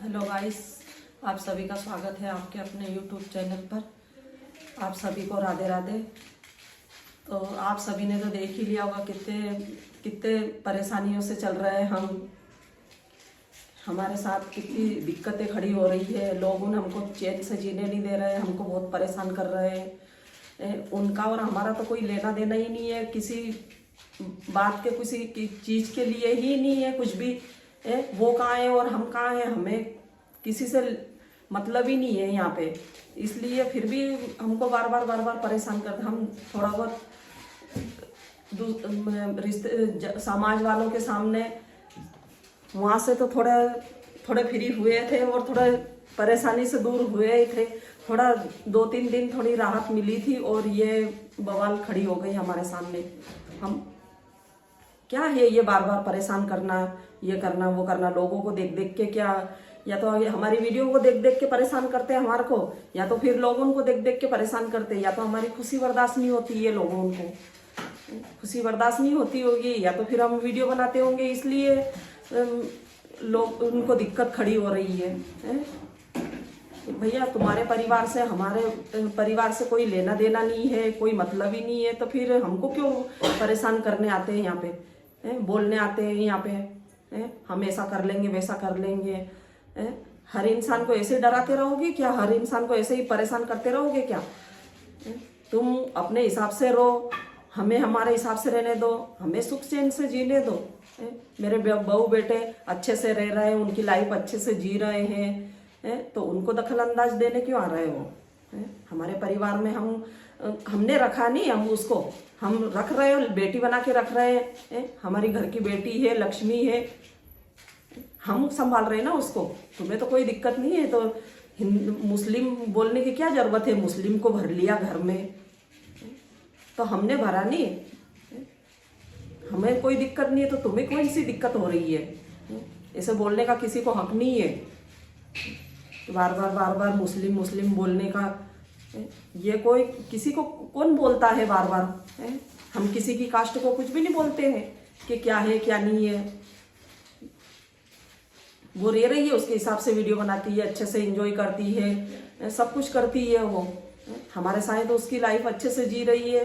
Hello guys, आप सभी का स्वागत है आपके अपने यूट्यूब चैनल पर। आप सभी को राधे राधे। तो आप सभी ने तो देख ही लिया होगा कितने कितने परेशानियों से चल रहे हैं हम। हमारे साथ कितनी दिक्कतें खड़ी हो रही है। लोग हमको चैन से जीने नहीं दे रहे हैं, हमको बहुत परेशान कर रहे हैं। उनका और हमारा तो कोई लेना देना ही नहीं है, किसी बात के किसी की चीज़ के लिए ही नहीं है कुछ भी। वो कहाँ है और हम कहाँ हैं, हमें किसी से मतलब ही नहीं है यहाँ पे। इसलिए फिर भी हमको बार बार परेशान करते। हम थोड़ा बहुत रिश्ते समाज वालों के सामने वहाँ से तो थोड़े फ्री हुए थे और थोड़ा परेशानी से दूर हुए थे। थोड़ा 2-3 दिन थोड़ी राहत मिली थी और ये बवाल खड़ी हो गई हमारे सामने। हम क्या है ये बार बार परेशान करना, ये करना वो करना, लोगों को देख देख के। क्या या तो हमारी वीडियो को देख देख के परेशान करते हैं हमारे को, या तो फिर लोगों को देख देख के परेशान करते हैं। या तो हमारी खुशी बर्दाश्त नहीं होती है, लोगों को खुशी बर्दाश्त नहीं होती होगी, या तो फिर हम वीडियो बनाते होंगे इसलिए लोग उनको दिक्कत खड़ी हो रही है। भैया तुम्हारे परिवार से हमारे परिवार से कोई लेना देना नहीं है, कोई मतलब ही नहीं है, तो फिर हमको क्यों परेशान करने आते हैं यहाँ पे, बोलने आते हैं यहाँ पे। हम ऐसा कर लेंगे वैसा कर लेंगे। हर इंसान को ऐसे डराते रहोगे क्या? हर इंसान को ऐसे ही परेशान करते रहोगे क्या? तुम अपने हिसाब से रहो, हमें हमारे हिसाब से रहने दो, हमें सुख चैन से जीने दो। मेरे बहू बेटे अच्छे से रह रहे हैं, उनकी लाइफ अच्छे से जी रहे हैं, तो उनको दखल अंदाज देने क्यों आ रहे हो? हमारे परिवार में हमने रखा नहीं, हम उसको हम रख रहे हो, बेटी बना के रख रहे हैं। हमारी घर की बेटी है, लक्ष्मी है, हम संभाल रहे हैं ना उसको। तुम्हें तो कोई दिक्कत नहीं है, तो मुस्लिम बोलने की क्या जरूरत है? मुस्लिम को भर लिया घर में, तो हमने भरा नहीं। हमें कोई दिक्कत नहीं है, तो तुम्हें कौन सी दिक्कत हो रही है? ऐसे बोलने का किसी को हक नहीं है। बार बार मुस्लिम मुस्लिम बोलने का ये कोई किसी को कौन बोलता है बार बार? हम किसी की कास्ट को कुछ भी नहीं बोलते हैं कि क्या है क्या नहीं है। वो रह रही है, उसके हिसाब से वीडियो बनाती है, अच्छे से एंजॉय करती है, सब कुछ करती है वो। हमारे साथ तो उसकी लाइफ अच्छे से जी रही है।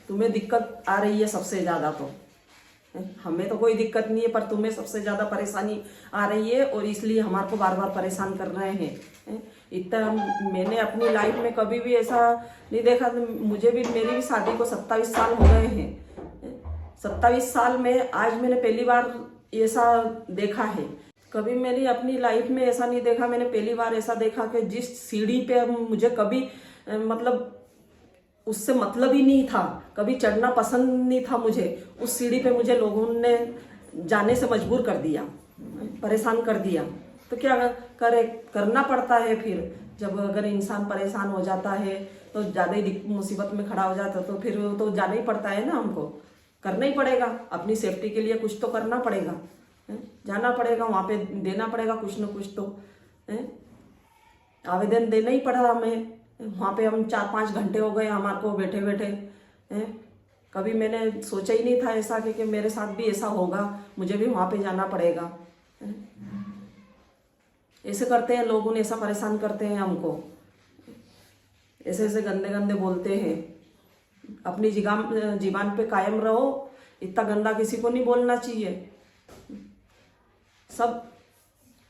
तुम्हें दिक्कत आ रही है सबसे ज़्यादा, तो हमें तो कोई दिक्कत नहीं है, पर तुम्हें सबसे ज़्यादा परेशानी आ रही है और इसलिए हमारे को बार बार परेशान कर रहे हैं। इतना मैंने अपनी लाइफ में कभी भी ऐसा नहीं देखा। मुझे भी, मेरी भी शादी को 27 साल हो गए हैं। 27 साल में आज मैंने पहली बार ऐसा देखा है। कभी मेरी अपनी लाइफ में ऐसा नहीं देखा। मैंने पहली बार ऐसा देखा कि जिस सीढ़ी पे मुझे कभी मतलब उससे मतलब ही नहीं था, कभी चढ़ना पसंद नहीं था मुझे, उस सीढ़ी पे मुझे लोगों ने जाने से मजबूर कर दिया, परेशान कर दिया। तो क्या करे, करना पड़ता है फिर। जब अगर इंसान परेशान हो जाता है तो ज़्यादा ही मुसीबत में खड़ा हो जाता है, तो फिर तो जाना ही पड़ता है ना, हमको करना ही पड़ेगा। अपनी सेफ्टी के लिए कुछ तो करना पड़ेगा, जाना पड़ेगा वहाँ पे, देना पड़ेगा कुछ न कुछ तो। आवेदन देना ही पड़ा हमें वहाँ पे। हम 4-5 घंटे हो गए हमारे को बैठे बैठे। कभी मैंने सोचा ही नहीं था ऐसा कि मेरे साथ भी ऐसा होगा, मुझे भी वहाँ पे जाना पड़ेगा। ऐसे करते हैं लोग, ऐसा परेशान करते हैं हमको, ऐसे ऐसे गंदे गंदे बोलते हैं। अपनी जीवान पे कायम रहो, इतना गंदा किसी को नहीं बोलना चाहिए। सब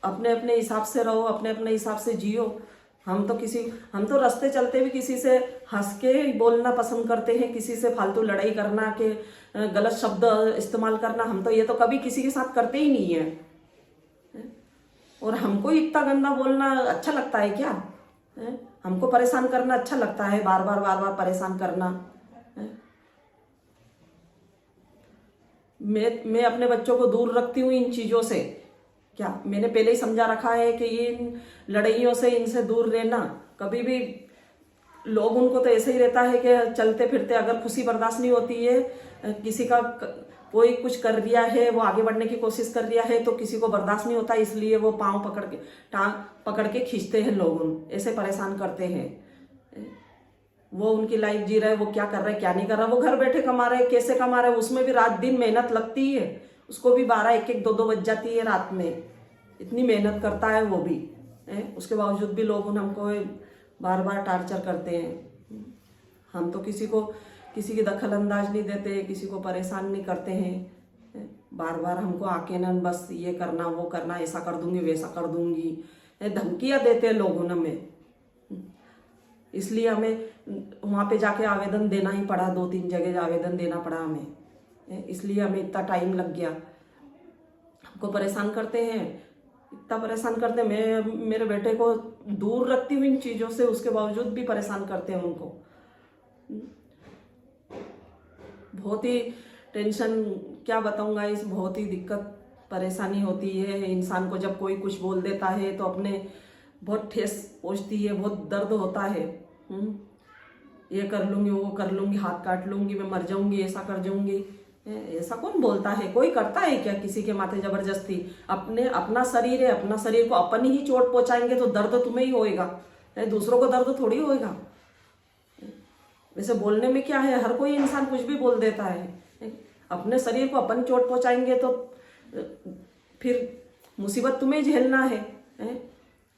अपने अपने हिसाब से रहो, अपने अपने हिसाब से जियो। हम तो रास्ते चलते भी किसी से हंस के बोलना पसंद करते हैं, किसी से फालतू लड़ाई करना के गलत शब्द इस्तेमाल करना, हम तो ये तो कभी किसी के साथ करते ही नहीं है। और हमको इतना गंदा बोलना अच्छा लगता है क्या? हमको परेशान करना अच्छा लगता है, बार बार परेशान करना। मैं अपने बच्चों को दूर रखती हूँ इन चीज़ों से। क्या मैंने पहले ही समझा रखा है कि इन लड़ाइयों से, इनसे दूर रहना। कभी भी लोग उनको तो ऐसे ही रहता है कि चलते फिरते अगर खुशी बर्दाश्त नहीं होती है, किसी का कोई कुछ कर दिया है, वो आगे बढ़ने की कोशिश कर दिया है, तो किसी को बर्दाश्त नहीं होता, इसलिए वो पाँव पकड़ के, टांग पकड़ के खींचते हैं, लोग ऐसे परेशान करते हैं। वो उनकी लाइफ जी रहे हैं, वो क्या कर रहे हैं क्या नहीं कर रहा। वो घर बैठे कमा रहे हैं, कैसे कमा रहे हैं, उसमें भी रात दिन मेहनत लगती है, उसको भी 12, 1, 1, 2, 2 बज जाती है रात में। इतनी मेहनत करता है वो भी, उसके बावजूद भी लोग हमको बार बार टार्चर करते हैं। हम तो किसी की दखल अंदाज नहीं देते, किसी को परेशान नहीं करते हैं। बार बार हमको आके ना बस ये करना वो करना, ऐसा कर दूंगी वैसा कर दूंगी, धमकियां देते हैं लोग हमें। इसलिए हमें वहाँ पे जाके आवेदन देना ही पड़ा, 2-3 जगह आवेदन देना पड़ा हमें। इसलिए हमें इतना टाइम लग गया। हमको परेशान करते हैं, इतना परेशान करते हैं। मैं मेरे बेटे को दूर रखती हूँ इन चीज़ों से, उसके बावजूद भी परेशान करते हैं उनको। बहुत ही टेंशन, क्या बताऊँगा, इस बहुत ही दिक्कत परेशानी होती है इंसान को। जब कोई कुछ बोल देता है तो अपने बहुत ठेस पहुँचती है, बहुत दर्द होता है। ये कर लूँगी वो कर लूँगी, हाथ काट लूँगी, मैं मर जाऊँगी, ऐसा कर जाऊँगी। ऐसा कौन बोलता है? कोई करता है क्या किसी के माथे जबरदस्ती? अपना शरीर है, अपना शरीर को अपन ही चोट पहुँचाएंगे तो दर्द तुम्हें ही होएगा, दूसरों को दर्द थोड़ी होएगा। वैसे बोलने में क्या है, हर कोई इंसान कुछ भी बोल देता है। अपने शरीर को अपन चोट पहुँचाएंगे तो फिर मुसीबत तुम्हें झेलना है।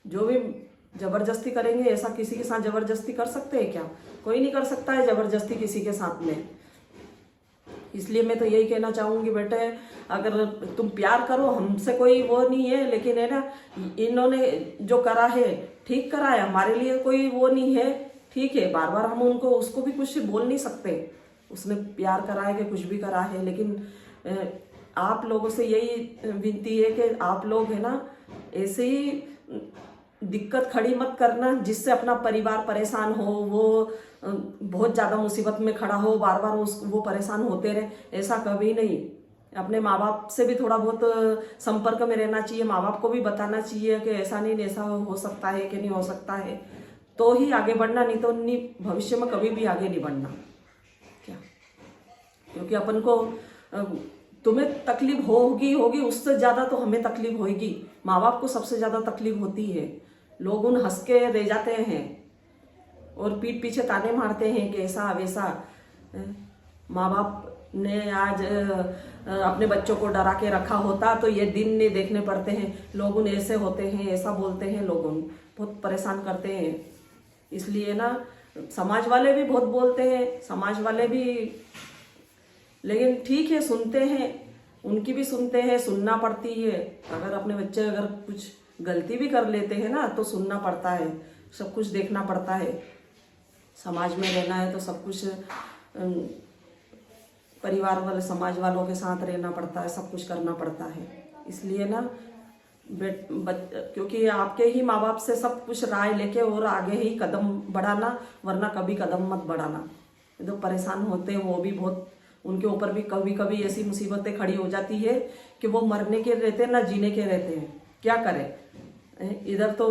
जो भी जबरदस्ती करेंगे, ऐसा किसी के साथ जबरदस्ती कर सकते हैं क्या? कोई नहीं कर सकता है जबरदस्ती किसी के साथ में। इसलिए मैं तो यही कहना चाहूँगी, बेटे अगर तुम प्यार करो, हमसे कोई वो नहीं है, लेकिन है ना, इन्होंने जो करा है ठीक करा है, हमारे लिए कोई वो नहीं है, ठीक है। बार बार हम उसको भी कुछ बोल नहीं सकते, उसने प्यार करा है कि कुछ भी करा है। लेकिन आप लोगों से यही विनती है कि आप लोग है ना, ऐसे ही दिक्कत खड़ी मत करना जिससे अपना परिवार परेशान हो, वो बहुत ज़्यादा मुसीबत में खड़ा हो, बार बार वो परेशान होते रहे। ऐसा कभी नहीं। अपने माँ बाप से भी थोड़ा बहुत संपर्क में रहना चाहिए, माँ बाप को भी बताना चाहिए कि ऐसा नहीं, ऐसा हो सकता है कि नहीं हो सकता है, तो ही आगे बढ़ना, नहीं तो भविष्य में कभी भी आगे नहीं बढ़ना। क्या? क्योंकि अपन को तुम्हें तकलीफ होगी, उससे ज़्यादा तो हमें तकलीफ होगी। माँ बाप को सबसे ज़्यादा तकलीफ होती है। लोग हंस के रह जाते हैं और पीठ पीछे ताने मारते हैं कि ऐसा वैसा। माँ बाप ने आज अपने बच्चों को डरा के रखा होता तो ये दिन नहीं देखने पड़ते हैं। लोग ऐसे होते हैं, ऐसा बोलते हैं, लोग बहुत परेशान करते हैं। इसलिए ना समाज वाले भी बहुत बोलते हैं, समाज वाले भी, लेकिन ठीक है, सुनते हैं, उनकी भी सुनते हैं, सुनना पड़ती है। अगर अपने बच्चे अगर कुछ गलती भी कर लेते हैं ना तो सुनना पड़ता है, सब कुछ देखना पड़ता है। समाज में रहना है तो सब कुछ परिवार वाले समाज वालों के साथ रहना पड़ता है, सब कुछ करना पड़ता है। इसलिए ना क्योंकि आपके ही माँ बाप से सब कुछ राय लेके और आगे ही कदम बढ़ाना, वरना कभी कदम मत बढ़ाना। जो परेशान होते हैं वो भी बहुत, उनके ऊपर भी कभी कभी ऐसी मुसीबतें खड़ी हो जाती है कि वो मरने के रहते हैं ना जीने के रहते हैं। क्या करें? इधर तो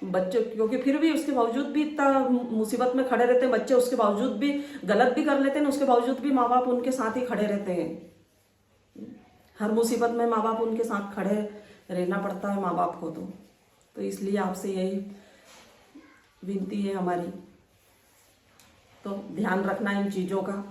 बच्चे, क्योंकि फिर भी उसके बावजूद भी इतना मुसीबत में खड़े रहते हैं बच्चे, उसके बावजूद भी गलत भी कर लेते हैं, उसके बावजूद भी माँ बाप उनके साथ ही खड़े रहते हैं। हर मुसीबत में माँ बाप उनके साथ खड़े रहना पड़ता है माँ बाप को। तो इसलिए आपसे यही विनती है हमारी, तो ध्यान रखना इन चीज़ों का।